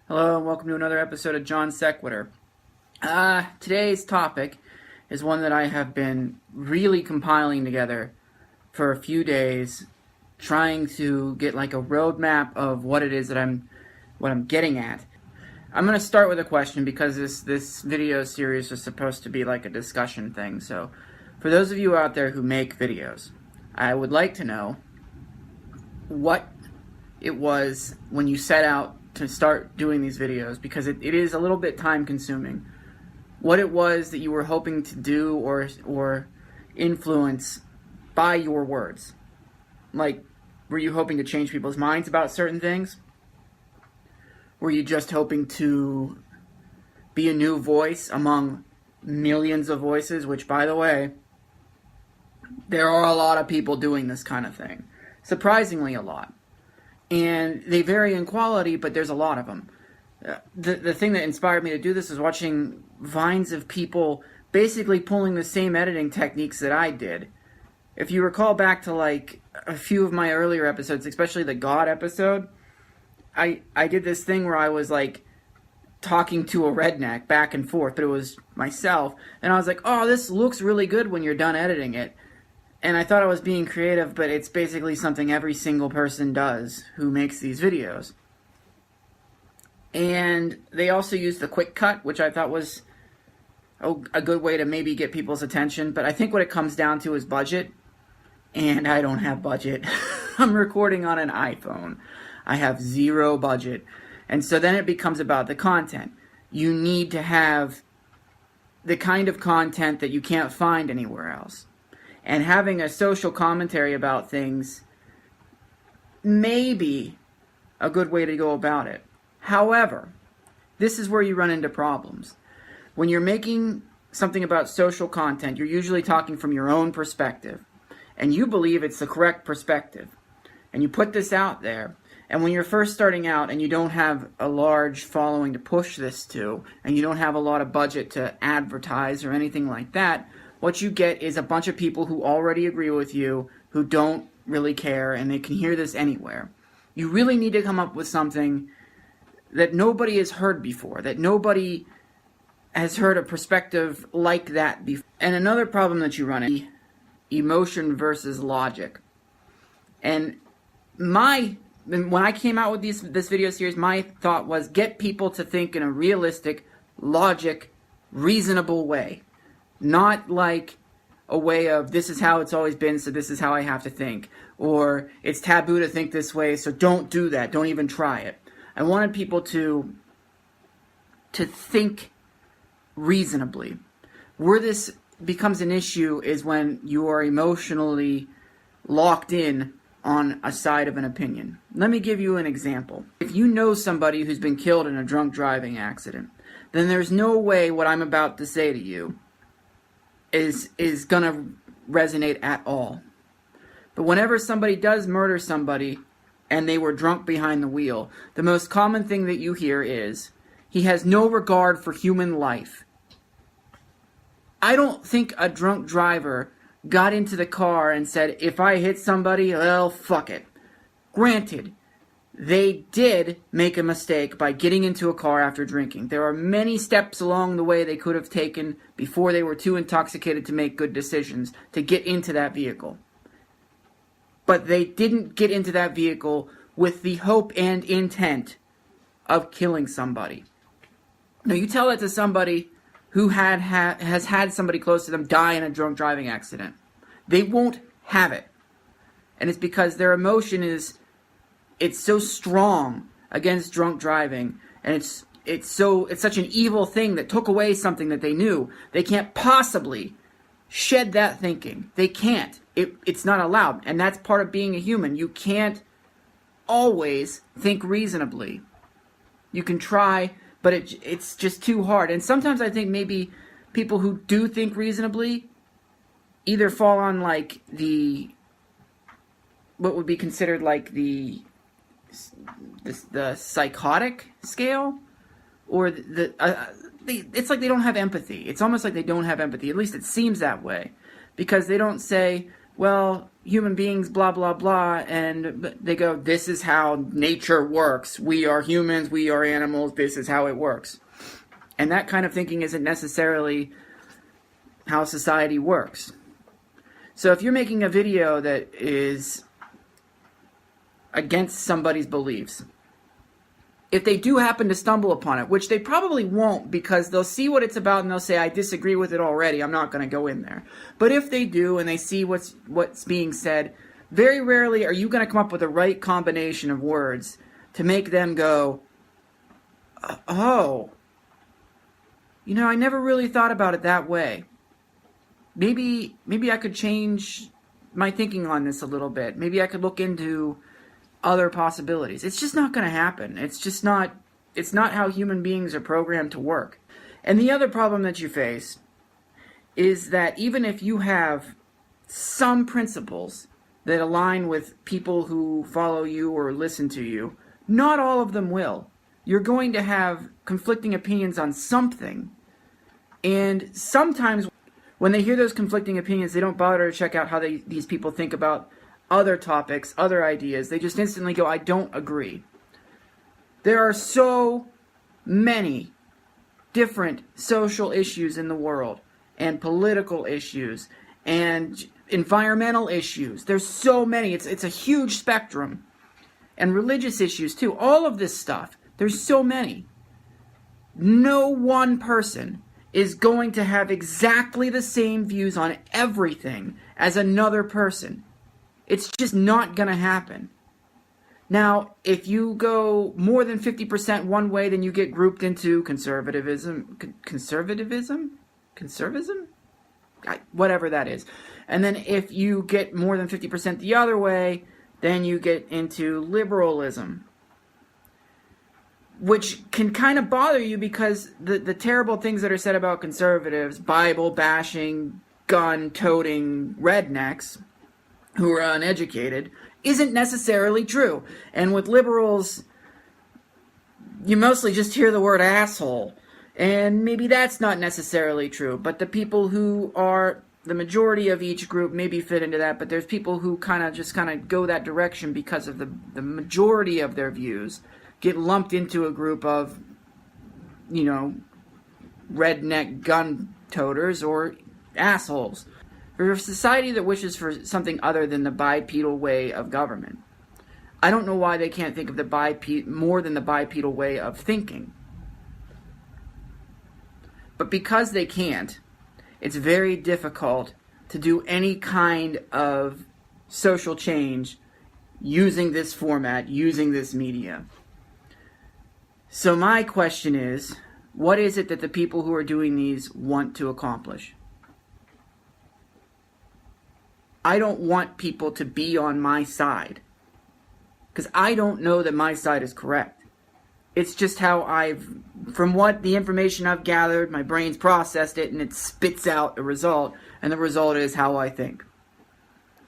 Hello and welcome to another episode of Johnsequitur. Today's topic is one that I have been really compiling together for a few days, trying to get like a roadmap of what it is that I'm getting at. I'm going to start with a question because this video series is supposed to be like a discussion thing. So, for those of you out there who make videos, I would like to know what it was when you set out to start doing these videos, because it is a little bit time consuming. What it was that you were hoping to do or influence by your words. Like, were you hoping to change people's minds about certain things? Were you just hoping to be a new voice among millions of voices? Which, by the way, there are a lot of people doing this kind of thing. Surprisingly a lot. And they vary in quality, but there's a lot of them. The thing that inspired me to do this is watching vines of people basically pulling the same editing techniques that I did. If you recall back to like a few of my earlier episodes, especially the God episode, I did this thing where I was like talking to a redneck back and forth, but it was myself. And I was like, oh, this looks really good when you're done editing it. And I thought I was being creative, but it's basically something every single person does who makes these videos. And they also use the quick cut, which I thought was a good way to maybe get people's attention. But I think what it comes down to is budget. And I don't have budget. I'm recording on an iPhone. I have zero budget. And so then it becomes about the content. You need to have the kind of content that you can't find anywhere else. And having a social commentary about things may be a good way to go about it. However, this is where you run into problems. When you're making something about social content, you're usually talking from your own perspective. And you believe it's the correct perspective. And you put this out there. And when you're first starting out and you don't have a large following to push this to, and you don't have a lot of budget to advertise or anything like that, what you get is a bunch of people who already agree with you, who don't really care, and they can hear this anywhere. You really need to come up with something that nobody has heard before, that nobody has heard a perspective like that before. And another problem that you run into, emotion versus logic. And when I came out with this video series, my thought was get people to think in a realistic, logic, reasonable way. Not like a way of, this is how it's always been, so this is how I have to think. Or, it's taboo to think this way, so don't do that. Don't even try it. I wanted people to think reasonably. Where this becomes an issue is when you are emotionally locked in on a side of an opinion. Let me give you an example. If you know somebody who's been killed in a drunk driving accident, then there's no way what I'm about to say to you is gonna resonate at all. But whenever somebody does murder somebody and they were drunk behind the wheel, the most common thing that you hear is, he has no regard for human life. I don't think a drunk driver got into the car and said, if I hit somebody, well, fuck it. Granted, they did make a mistake by getting into a car after drinking. There are many steps along the way they could have taken before they were too intoxicated to make good decisions to get into that vehicle. But they didn't get into that vehicle with the hope and intent of killing somebody. Now, you tell that to somebody who has had somebody close to them die in a drunk driving accident. They won't have it. And it's because their emotion it's so strong against drunk driving, and it's such an evil thing that took away something that they knew. They can't possibly shed that thinking. They can't. It's not allowed, and that's part of being a human. You can't always think reasonably. You can try, but it's just too hard. And sometimes I think maybe people who do think reasonably either fall on like what would be considered like the psychotic scale, or it's like they don't have empathy. It's almost like they don't have empathy. At least it seems that way, because they don't say, well, human beings, blah, blah, blah, and they go, this is how nature works. We are humans, we are animals, this is how it works. And that kind of thinking isn't necessarily how society works. So if you're making a video that is against somebody's beliefs, if they do happen to stumble upon it, which they probably won't because they'll see what it's about and they'll say, I disagree with it already, I'm not going to go in there. But if they do and they see what's being said, very rarely are you going to come up with the right combination of words to make them go, oh, you know, I never really thought about it that way. Maybe I could change my thinking on this a little bit. Maybe I could look into other possibilities. It's just not going to happen. It's not how human beings are programmed to work. And the other problem that you face is that even if you have some principles that align with people who follow you or listen to you, not all of them will. You're going to have conflicting opinions on something. And sometimes when they hear those conflicting opinions, they don't bother to check out how these people think about other topics, other ideas. They just instantly go, I don't agree. There are so many different social issues in the world, and political issues, and environmental issues. There's so many. It's a huge spectrum. And religious issues too. All of this stuff. There's so many. No one person is going to have exactly the same views on everything as another person. It's just not going to happen. Now, if you go more than 50% one way, then you get grouped into conservatism? Whatever that is. And then if you get more than 50% the other way, then you get into liberalism, which can kind of bother you because the terrible things that are said about conservatives, Bible-bashing, gun-toting rednecks who are uneducated, isn't necessarily true. And with liberals, you mostly just hear the word asshole. And maybe that's not necessarily true. But the people who are the majority of each group maybe fit into that. But there's people who kind of go that direction because of the majority of their views get lumped into a group of, you know, redneck gun toters or assholes. For a society that wishes for something other than the bipedal way of government, I don't know why they can't think of more than the bipedal way of thinking. But because they can't, it's very difficult to do any kind of social change using this format, using this media. So my question is, what is it that the people who are doing these want to accomplish? I don't want people to be on my side, because I don't know that my side is correct. It's just how from what the information I've gathered, my brain's processed it and it spits out a result, and the result is how I think.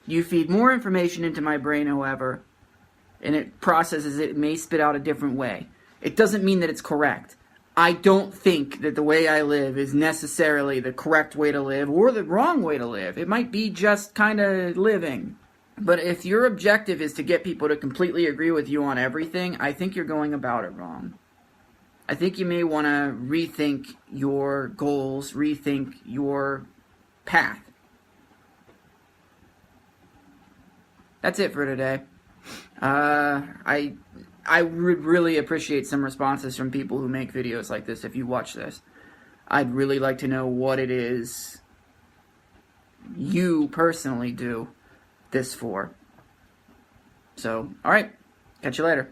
You feed more information into my brain, however, and it processes it may spit out a different way. It doesn't mean that it's correct. I don't think that the way I live is necessarily the correct way to live or the wrong way to live. It might be just kind of living. But if your objective is to get people to completely agree with you on everything, I think you're going about it wrong. I think you may want to rethink your goals, rethink your path. That's it for today. I would really appreciate some responses from people who make videos like this if you watch this. I'd really like to know what it is you personally do this for. So, alright, catch you later.